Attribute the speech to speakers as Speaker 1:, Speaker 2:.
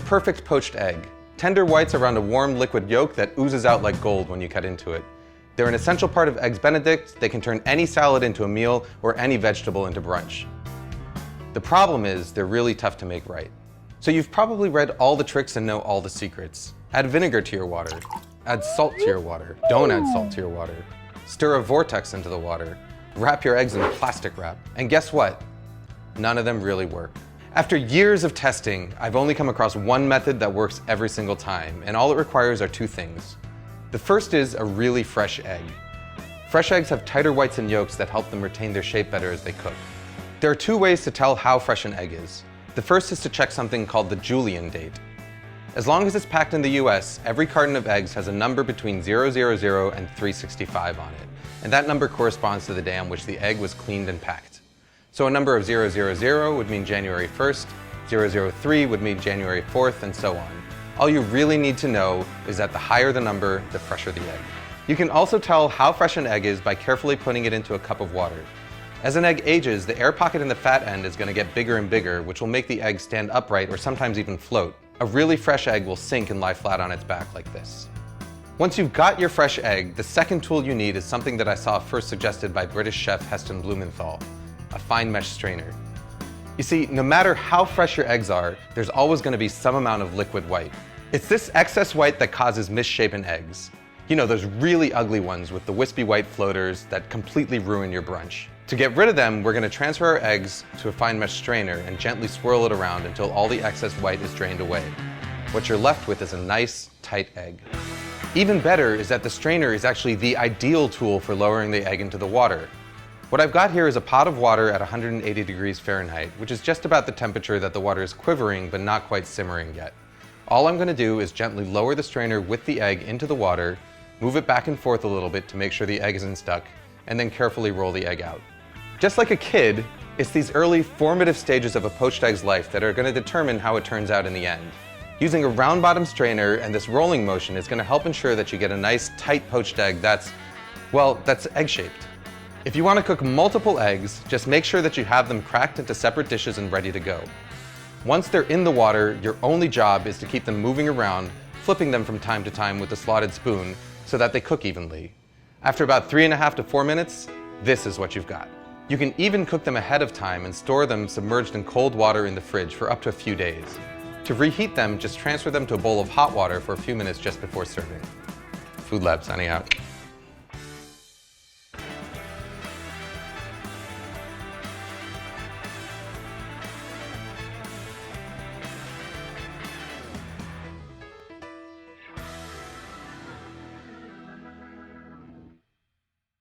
Speaker 1: perfect poached egg. Tender whites around a warm liquid yolk that oozes out like gold when you cut into it. They're an essential part of Eggs Benedict. They can turn any salad into a meal or any vegetable into brunch. The problem is they're really tough to make right. So you've probably read all the tricks and know all the secrets. Add vinegar to your water. Add salt to your water. Don't add salt to your water. Stir a vortex into the water. Wrap your eggs in plastic wrap. And guess what? None of them really work. After years of testing, I've only come across one method that works every single time, and all it requires are two things. The first is a really fresh egg. Fresh eggs have tighter whites and yolks that help them retain their shape better as they cook. There are two ways to tell how fresh an egg is. The first is to check something called the Julian date. As long as it's packed in the US, every carton of eggs has a number between 000 and 365 on it, and that number corresponds to the day on which the egg was cleaned and packed. So a number of 000 would mean January 1st, 003 would mean January 4th, and so on. All you really need to know is that the higher the number, the fresher the egg. You can also tell how fresh an egg is by carefully putting it into a cup of water. As an egg ages, the air pocket in the fat end is going to get bigger and bigger, which will make the egg stand upright or sometimes even float. A really fresh egg will sink and lie flat on its back like this. Once you've got your fresh egg, the second tool you need is something that I saw first suggested by British chef Heston Blumenthal: a fine mesh strainer. You see, no matter how fresh your eggs are, there's always going to be some amount of liquid white. It's this excess white that causes misshapen eggs. You know, those really ugly ones with the wispy white floaters that completely ruin your brunch. To get rid of them, we're going to transfer our eggs to a fine mesh strainer and gently swirl it around until all the excess white is drained away. What you're left with is a nice, tight egg. Even better is that the strainer is actually the ideal tool for lowering the egg into the water. What I've got here is a pot of water at 180 degrees Fahrenheit, which is just about the temperature that the water is quivering but not quite simmering yet. All I'm going to do is gently lower the strainer with the egg into the water, move it back and forth a little bit to make sure the egg isn't stuck, and then carefully roll the egg out. Just like a kid, it's these early formative stages of a poached egg's life that are going to determine how it turns out in the end. Using a round bottom strainer and this rolling motion is going to help ensure that you get a nice tight poached egg that's egg-shaped. If you want to cook multiple eggs, just make sure that you have them cracked into separate dishes and ready to go. Once they're in the water, your only job is to keep them moving around, flipping them from time to time with a slotted spoon so that they cook evenly. After about 3.5 to 4 minutes, this is what you've got. You can even cook them ahead of time and store them submerged in cold water in the fridge for up to a few days. To reheat them, just transfer them to a bowl of hot water for a few minutes just before serving. Food Lab signing out.